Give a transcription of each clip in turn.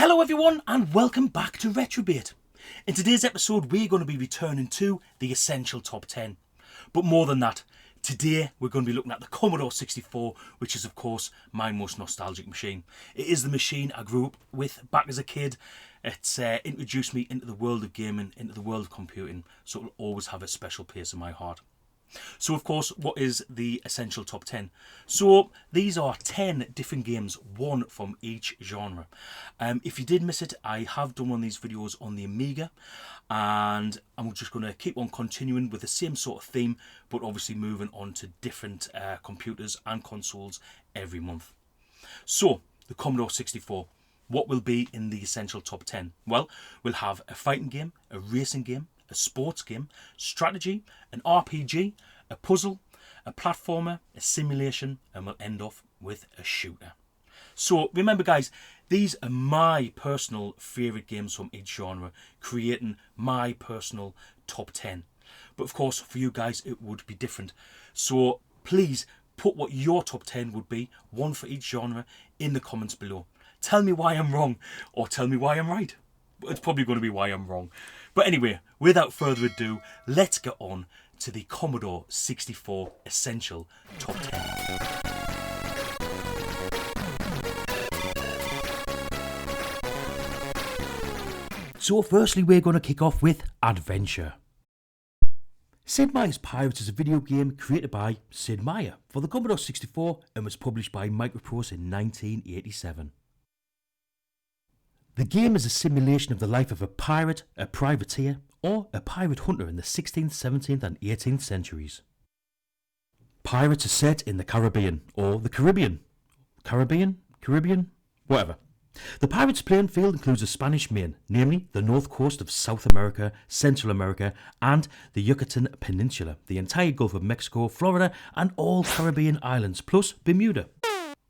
Hello everyone and welcome back to Retrobate. In today's episode we're going to be returning to the Essential Top 10. But more than that, today we're going to be looking at the Commodore 64, which is of course my most nostalgic machine. It is the machine I grew up with back as a kid. It's introduced me into the world of gaming, into the world of computing, so it will always have a special place in my heart. So of course, what is the Essential Top 10? So these are 10 different games, one from each genre. If you did miss it, I have done one of these videos on the Amiga, and I'm just going to keep on continuing with the same sort of theme, but obviously moving on to different computers and consoles every month. So, the Commodore 64. What will be in the Essential Top 10? Well, we'll have a fighting game, a racing game, a sports game, strategy, an RPG, a puzzle, a platformer, a simulation, and we'll end off with a shooter. So remember guys, these are my personal favourite games from each genre, creating my personal top 10. But of course, for you guys, it would be different. So please put what your top 10 would be, one for each genre, in the comments below. Tell me why I'm wrong, or tell me why I'm right. It's probably going to be why I'm wrong. But anyway, without further ado, let's get on to the Commodore 64 Essential Top 10. So firstly, we're going to kick off with Adventure. Sid Meier's Pirates is a video game created by Sid Meier for the Commodore 64 and was published by Microprose in 1987. The game is a simulation of the life of a pirate, a privateer, or a pirate hunter in the 16th, 17th and 18th centuries. Pirates are set in the Caribbean, or the Caribbean. Caribbean? Whatever. The pirates' playing field includes a Spanish Main, namely the north coast of South America, Central America, and the Yucatan Peninsula, the entire Gulf of Mexico, Florida, and all Caribbean islands, plus Bermuda.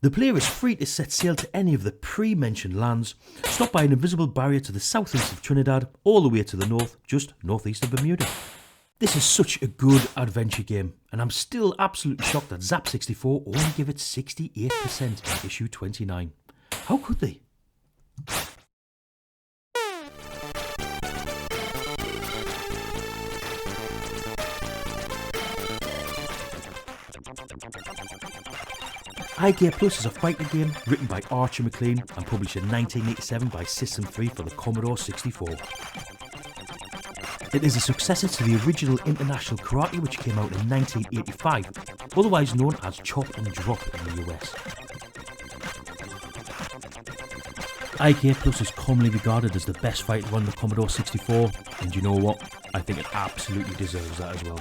The player is free to set sail to any of the pre-mentioned lands, stopped by an invisible barrier to the southeast of Trinidad, all the way to the north, just northeast of Bermuda. This is such a good adventure game, and I'm still absolutely shocked that Zap64 only give it 68% in issue 29. How could they? iGear Plus is a fighting game written by Archie McLean and published in 1987 by System 3 for the Commodore 64. It is a successor to the original International Karate, which came out in 1985, otherwise known as Chop and Drop in the US. iGear Plus is commonly regarded as the best fighter on the Commodore 64, and you know what? I think it absolutely deserves that as well.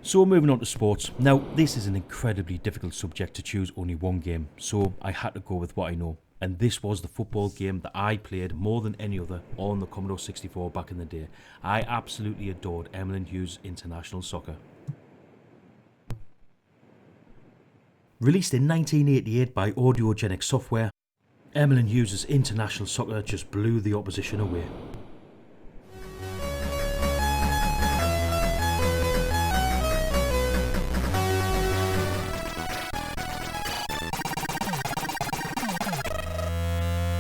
So moving on to sports. Now this is an incredibly difficult subject to choose only one game, so I had to go with what I know. And this was the football game that I played more than any other on the Commodore 64 back in the day. I absolutely adored Emlyn Hughes International Soccer. Released in 1988 by Audiogenic Software, Emlyn Hughes' International Soccer just blew the opposition away.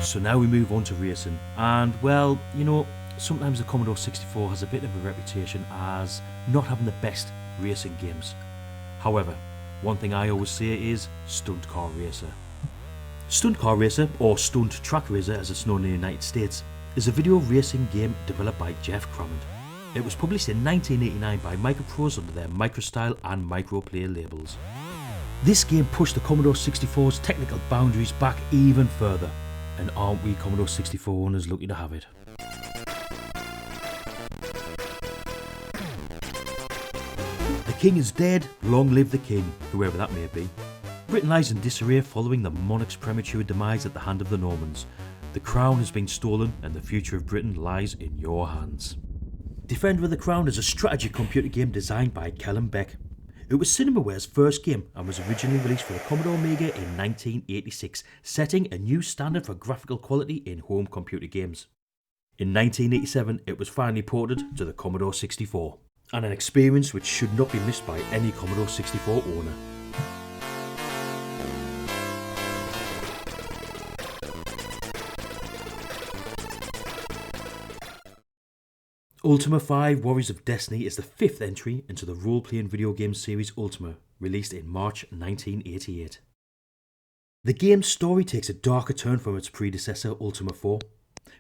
So now we move on to racing, and well, you know, sometimes the Commodore 64 has a bit of a reputation as not having the best racing games. However, one thing I always say is Stunt Car Racer. Stunt Car Racer, or Stunt Track Racer as it's known in the United States, is a video racing game developed by Jeff Crammond. It was published in 1989 by Microprose under their Microstyle and Microplay labels. This game pushed the Commodore 64's technical boundaries back even further. And aren't we Commodore 64 owners lucky to have it? The king is dead, long live the king, whoever that may be. Britain lies in disarray following the monarch's premature demise at the hand of the Normans. The crown has been stolen and the future of Britain lies in your hands. Defender of the Crown is a strategy computer game designed by Kellen Beck. It was Cinemaware's first game and was originally released for the Commodore Amiga in 1986, setting a new standard for graphical quality in home computer games. In 1987 it was finally ported to the Commodore 64, and an experience which should not be missed by any Commodore 64 owner. Ultima 5 Warriors of Destiny is the 5th entry into the role-playing video game series Ultima, released in March 1988. The game's story takes a darker turn from its predecessor Ultima 4.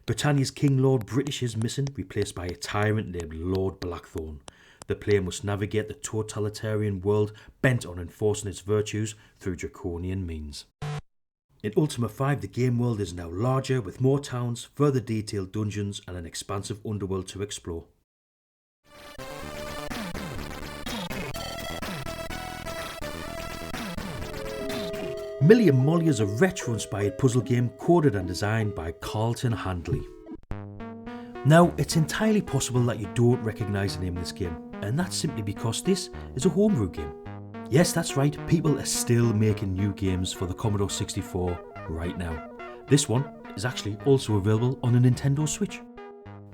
Britannia's King Lord British is missing, replaced by a tyrant named Lord Blackthorn. The player must navigate the totalitarian world bent on enforcing its virtues through draconian means. In Ultima 5, the game world is now larger, with more towns, further detailed dungeons and an expansive underworld to explore. Million Molly is a retro-inspired puzzle game coded and designed by Carlton Handley. Now, it's entirely possible that you don't recognise the name of this game, and that's simply because this is a homebrew game. Yes, that's right, people are still making new games for the Commodore 64 right now. This one is actually also available on a Nintendo Switch.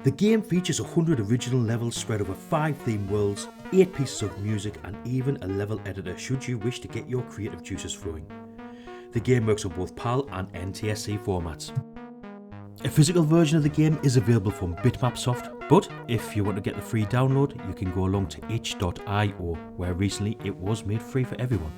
The game features 100 original levels spread over 5 themed worlds, 8 pieces of music and even a level editor should you wish to get your creative juices flowing. The game works on both PAL and NTSC formats. A physical version of the game is available from Bitmapsoft, but if you want to get the free download, you can go along to itch.io, where recently it was made free for everyone.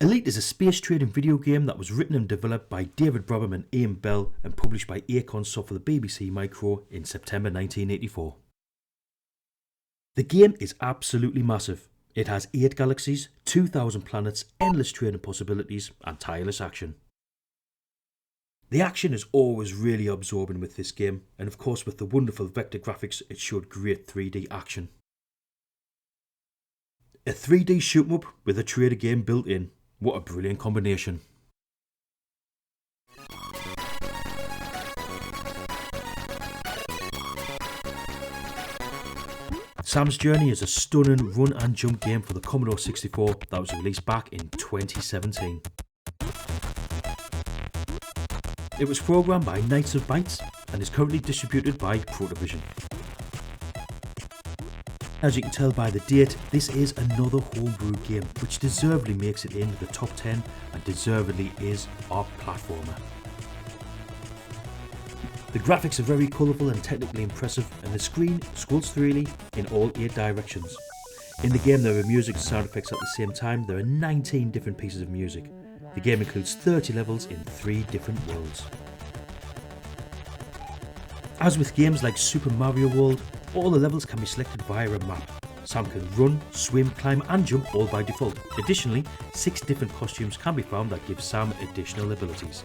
Elite is a space trading video game that was written and developed by David Brabham and Ian Bell and published by Acornsoft for the BBC Micro in September 1984. The game is absolutely massive. It has 8 galaxies, 2,000 planets, endless trading possibilities and tireless action. The action is always really absorbing with this game, and of course with the wonderful vector graphics it showed great 3D action. A 3D shoot 'em up with a trader game built in. What a brilliant combination. Sam's Journey is a stunning run and jump game for the Commodore 64 that was released back in 2017. It was programmed by Knights of Bytes and is currently distributed by Protovision. As you can tell by the date, this is another homebrew game which deservedly makes it into the top 10 and deservedly is our platformer. The graphics are very colourful and technically impressive, and the screen scrolls freely in all 8 directions. In the game there are music and sound effects at the same time. There are 19 different pieces of music. The game includes 30 levels in 3 different worlds. As with games like Super Mario World, all the levels can be selected via a map. Sam can run, swim, climb and jump all by default. Additionally, 6 different costumes can be found that give Sam additional abilities.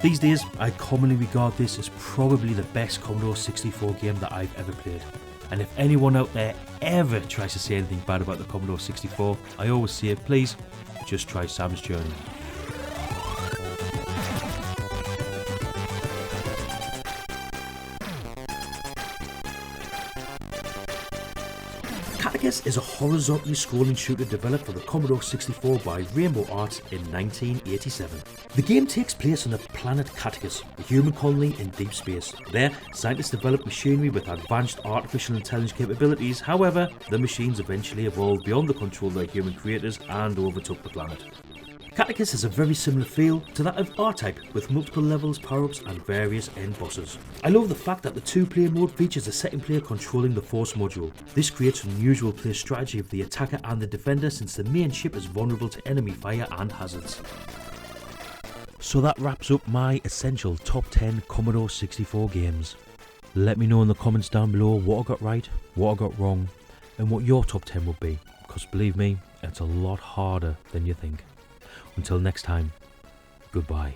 These days, I commonly regard this as probably the best Commodore 64 game that I've ever played. And if anyone out there ever tries to say anything bad about the Commodore 64, I always say, please, just try Sam's Journey. Catechus is a horizontally scrolling shooter developed for the Commodore 64 by Rainbow Arts in 1987. The game takes place on the planet Catechus, a human colony in deep space. There, scientists develop machinery with advanced artificial intelligence capabilities. However, the machines eventually evolved beyond the control of their human creators and overtook the planet. Catechus has a very similar feel to that of R-Type, with multiple levels, power-ups and various end bosses. I love the fact that the 2-player mode features a second player controlling the Force module. This creates an unusual play strategy of the attacker and the defender, since the main ship is vulnerable to enemy fire and hazards. So that wraps up my essential top 10 Commodore 64 games. Let me know in the comments down below what I got right, what I got wrong, and what your top 10 would be, because believe me, it's a lot harder than you think. Until next time, goodbye.